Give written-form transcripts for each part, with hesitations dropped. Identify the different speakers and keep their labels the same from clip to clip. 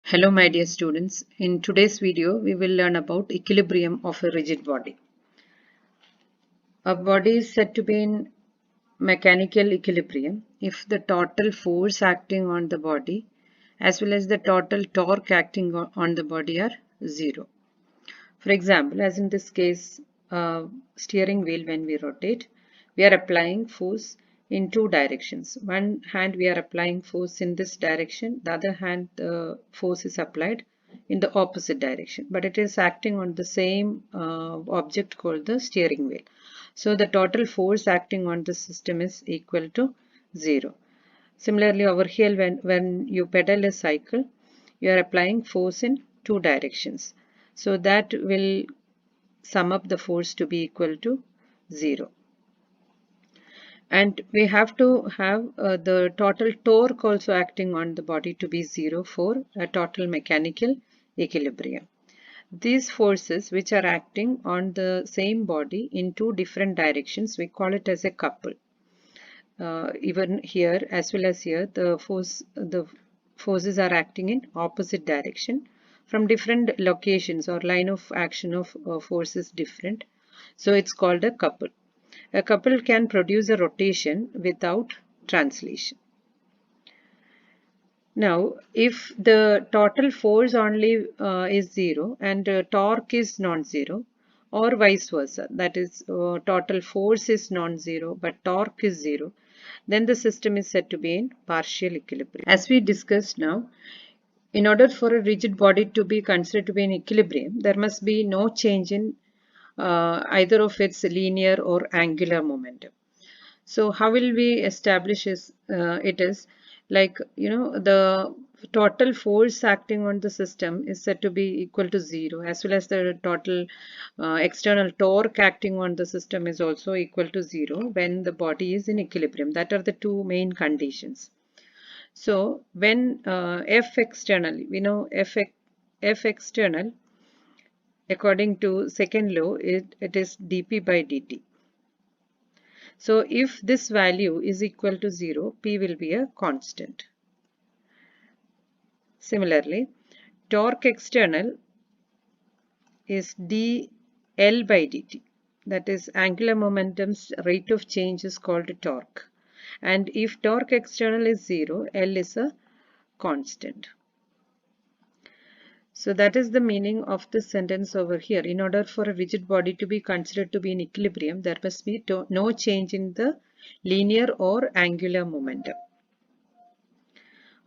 Speaker 1: Hello my dear students, in today's video we will learn about equilibrium of a rigid body. A body is said to be in mechanical equilibrium if the total force acting on the body as well as the total torque acting on the body are zero. For example, as in this case, steering wheel when we rotate, we are applying force in two directions. One hand we are applying force in this direction, the other hand the force is applied in the opposite direction. But it is acting on the same object called the steering wheel. So the total force acting on the system is equal to 0. Similarly, over here when you pedal a cycle, you are applying force in two directions. So that will sum up the force to be equal to 0. And we have to have the total torque also acting on the body to be 0 for a total mechanical equilibrium. These forces which are acting on the same body in two different directions, we call it as a couple. Even here as well as here, the forces are acting in opposite direction from different locations, or line of action of force is different. So it's called a couple. A couple can produce a rotation without translation. Now, if the total force only is 0 and torque is non-zero, or vice versa, that is total force is non-zero but torque is 0, then the system is said to be in partial equilibrium. As we discussed now, in order for a rigid body to be considered to be in equilibrium, there must be no change in either of its linear or angular momentum. So how will we establish it is like, the total force acting on the system is said to be equal to 0, as well as the total external torque acting on the system is also equal to 0 when the body is in equilibrium. That are the two main conditions. So when F external, we know F external according to second law, it is dP by dt. So if this value is equal to 0, P will be a constant. Similarly, torque external is dL by dt. That is, angular momentum's rate of change is called torque. And if torque external is 0, L is a constant. So that is the meaning of this sentence over here. In order for a rigid body to be considered to be in equilibrium, there must be no change in the linear or angular momentum.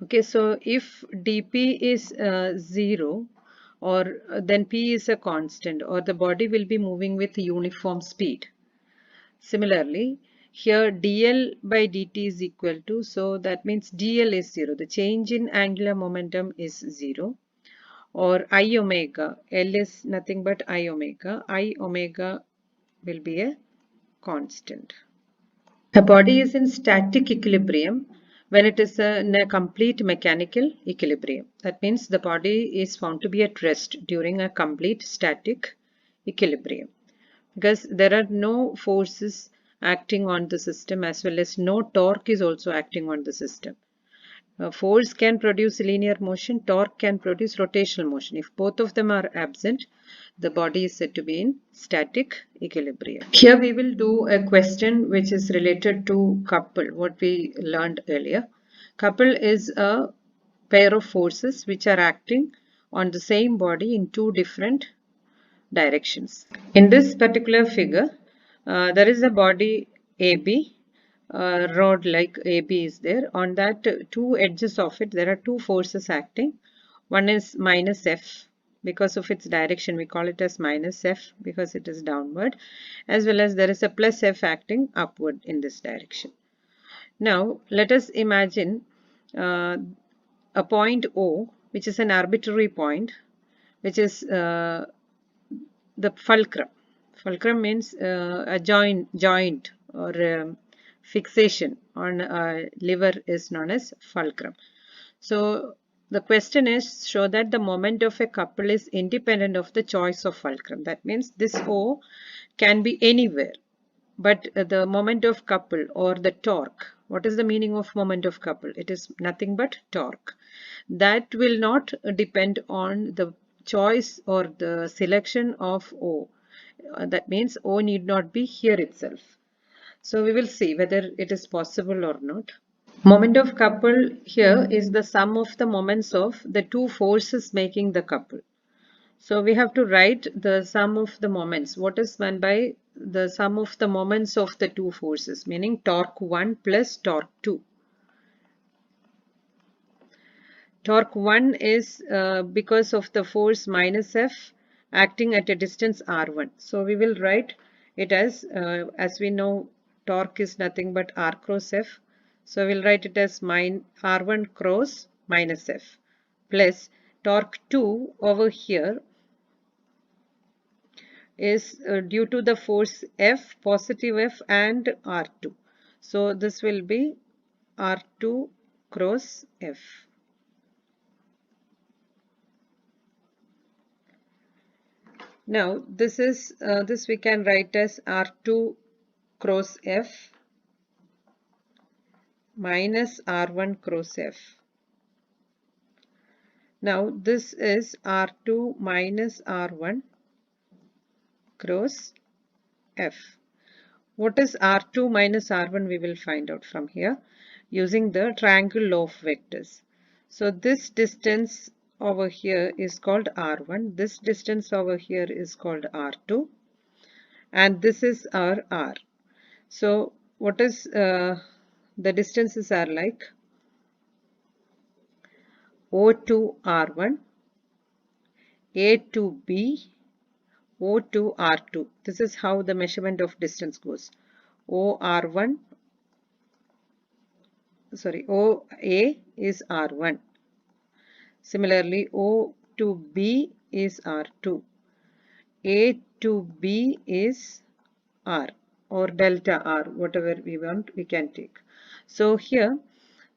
Speaker 1: Okay, so if dP is 0, or then P is a constant, or the body will be moving with uniform speed. Similarly, here dL by dt is equal to, so that means dL is 0. The change in angular momentum is 0. Or I omega, L is nothing but I omega. I omega will be a constant. A body is in static equilibrium when it is in a complete mechanical equilibrium. That means the body is found to be at rest during a complete static equilibrium, because there are no forces acting on the system as well as no torque is also acting on the system. Force can produce linear motion, torque can produce rotational motion. If both of them are absent, the body is said to be in static equilibrium. Here we will do a question which is related to couple, what we learned earlier. Couple is a pair of forces which are acting on the same body in two different directions. In this particular figure, there is a body AB, rod like AB is there. On that two edges of it, there are two forces acting. One is minus F, because of its direction we call it as minus F because it is downward, as well as there is a plus F acting upward in this direction. Now let us imagine a point O, which is an arbitrary point, which is the fulcrum. Fulcrum means a joint or fixation on a lever is known as fulcrum. So the question is, show that the moment of a couple is independent of the choice of fulcrum. That means this O can be anywhere. But the moment of couple or the torque, what is the meaning of moment of couple? It is nothing but torque. That will not depend on the choice or the selection of O. That means O need not be here itself. So we will see whether it is possible or not. Moment of couple here is the sum of the moments of the two forces making the couple. So we have to write the sum of the moments. What is meant by the sum of the moments of the two forces, meaning torque 1 plus torque 2. Torque 1 is because of the force minus F acting at a distance R1. So we will write it as we know, torque is nothing but R cross F. So we'll write it as R1 cross minus F plus torque 2 over here is due to the force F, positive F and R2. So this will be R2 cross F. Now this we can write as R2 cross F minus R1 cross F. Now this is R2 minus R1 cross F. What is R2 minus R1? We will find out from here using the triangle law of vectors. So this distance over here is called R1. This distance over here is called R2. And this is our R. So what is the distances are like? O to R1, A to B, O to R2. This is how the measurement of distance goes. OA is R1. Similarly, O to B is R2. A to B is R or delta R, whatever we want, we can take. So here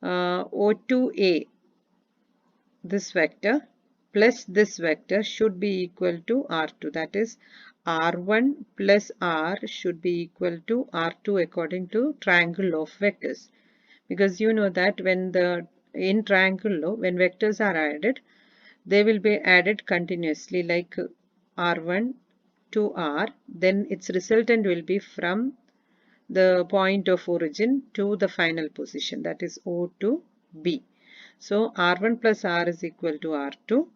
Speaker 1: O to A, this vector plus this vector should be equal to R2. That is R1 plus R should be equal to R2 according to triangle law of vectors. Because you know that in triangle law, when vectors are added, they will be added continuously, like R1 to R, then its resultant will be from the point of origin to the final position, that is O to B. So R1 plus R is equal to R2,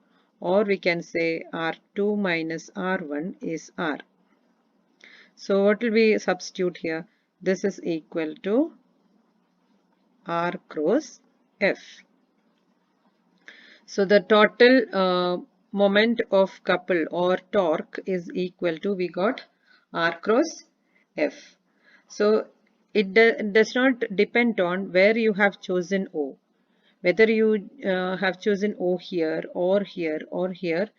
Speaker 1: or we can say R2 minus R1 is R. So what will we substitute here? This is equal to R cross F. So the total moment of couple or torque is equal to, we got R cross F. So it does not depend on where you have chosen O. Whether you have chosen O here or here or here.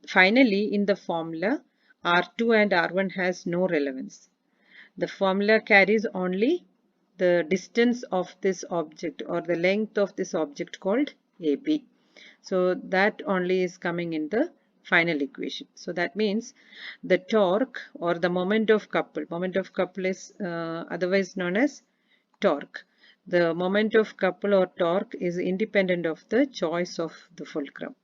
Speaker 1: Finally, in the formula, R2 and R1 has no relevance. The formula carries only the distance of this object or the length of this object called AB. So that only is coming in the final equation. So that means the torque or the moment of couple is otherwise known as torque. The moment of couple or torque is independent of the choice of the fulcrum.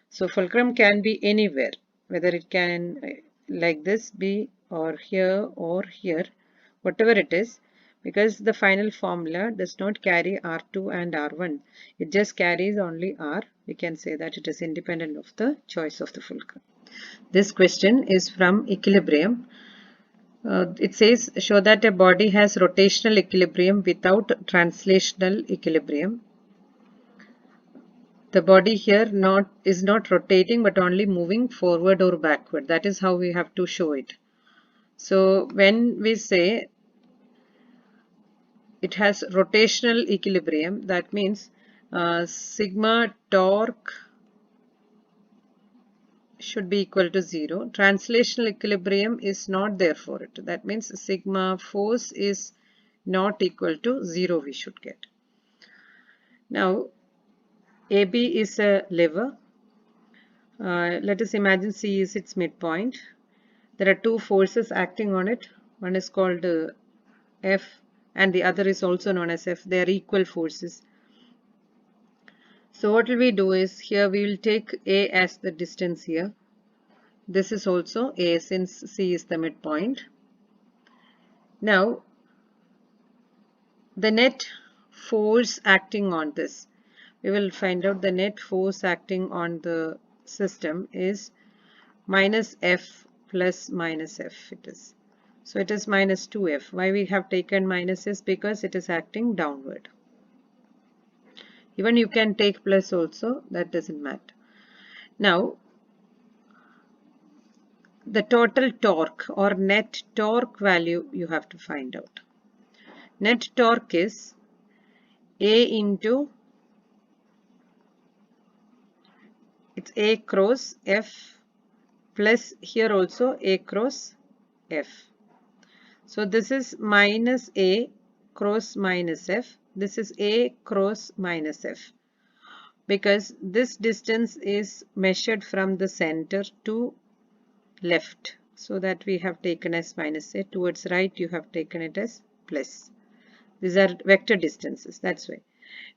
Speaker 1: So fulcrum can be anywhere, whether it can like this be or here, whatever it is, because the final formula does not carry R2 and R1. It just carries only R. We can say that it is independent of the choice of the fulcrum. This question is from equilibrium. It says, show that a body has rotational equilibrium without translational equilibrium. The body here is not rotating but only moving forward or backward. That is how we have to show it. So when we say it has rotational equilibrium, that means sigma torque should be equal to 0. Translational equilibrium is not there for it. That means sigma force is not equal to 0 we should get. Now AB is a lever. Let us imagine C is its midpoint. There are two forces acting on it. One is called F and the other is also known as F. They are equal forces. So what will we do is, here we will take A as the distance here. This is also A since C is the midpoint. Now the net force acting on this, we will find out the net force acting on the system is minus F plus minus F it is. So it is minus 2F. Why we have taken minus is because it is acting downward. Even you can take plus also, that doesn't matter. Now the total torque or net torque value you have to find out. Net torque is A into, it's A cross F plus here also A cross F. So this is minus A cross minus F. This is A cross minus F. Because this distance is measured from the center to left. So that we have taken as minus A. Towards right you have taken it as plus. These are vector distances. That's why.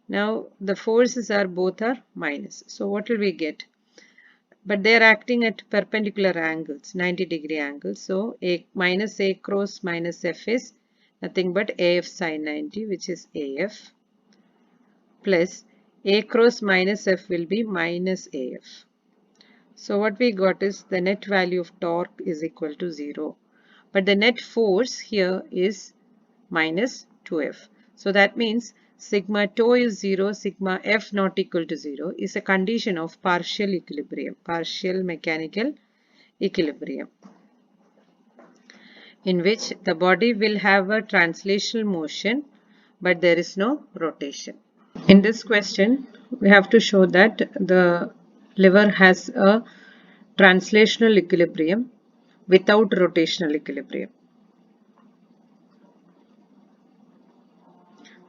Speaker 1: Now the forces are both are minus. So what will we get? But they are acting at perpendicular angles, 90-degree angles. So A minus A cross minus F is nothing but AF sin 90, which is AF, plus A cross minus F will be minus AF. So what we got is the net value of torque is equal to 0. But the net force here is minus 2F. So that means sigma tau is 0, sigma F not equal to 0 is a condition of partial equilibrium, partial mechanical equilibrium, in which the body will have a translational motion but there is no rotation. In this question, we have to show that the lever has a translational equilibrium without rotational equilibrium.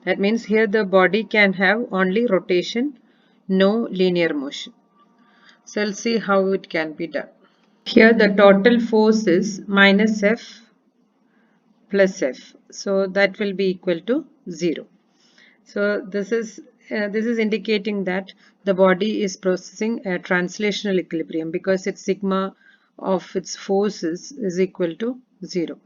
Speaker 1: That means here the body can have only rotation, no linear motion. So we'll see how it can be done. Here the total force is minus F plus F. So that will be equal to 0. So this is indicating that the body is processing a translational equilibrium because its sigma of its forces is equal to 0.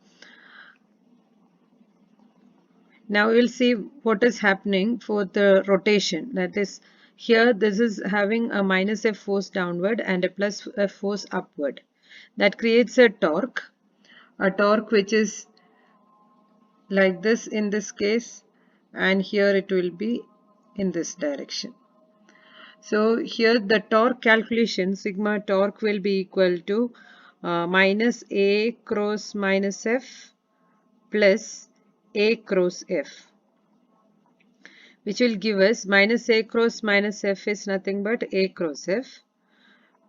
Speaker 1: Now we will see what is happening for the rotation. That is, here this is having a minus F force downward and a plus F force upward. That creates a torque which is like this in this case, and here it will be in this direction. So here the torque calculation, sigma torque will be equal to minus A cross minus F plus A cross F, which will give us minus A cross minus F is nothing but A cross F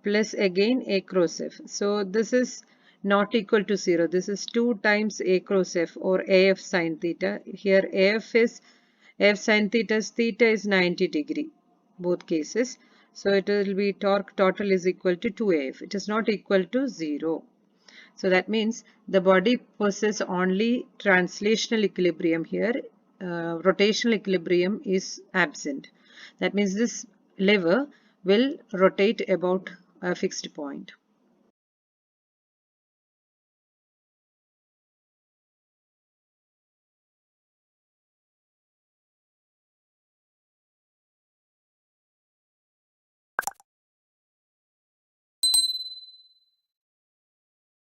Speaker 1: plus again A cross F. So this is not equal to 0. This is 2 times A cross F or AF sin theta. Here AF sin theta is 90 degree, both cases. So it will be torque total is equal to 2AF. It is not equal to 0. So that means the body possesses only translational equilibrium here. Rotational equilibrium is absent. That means this lever will rotate about a fixed point.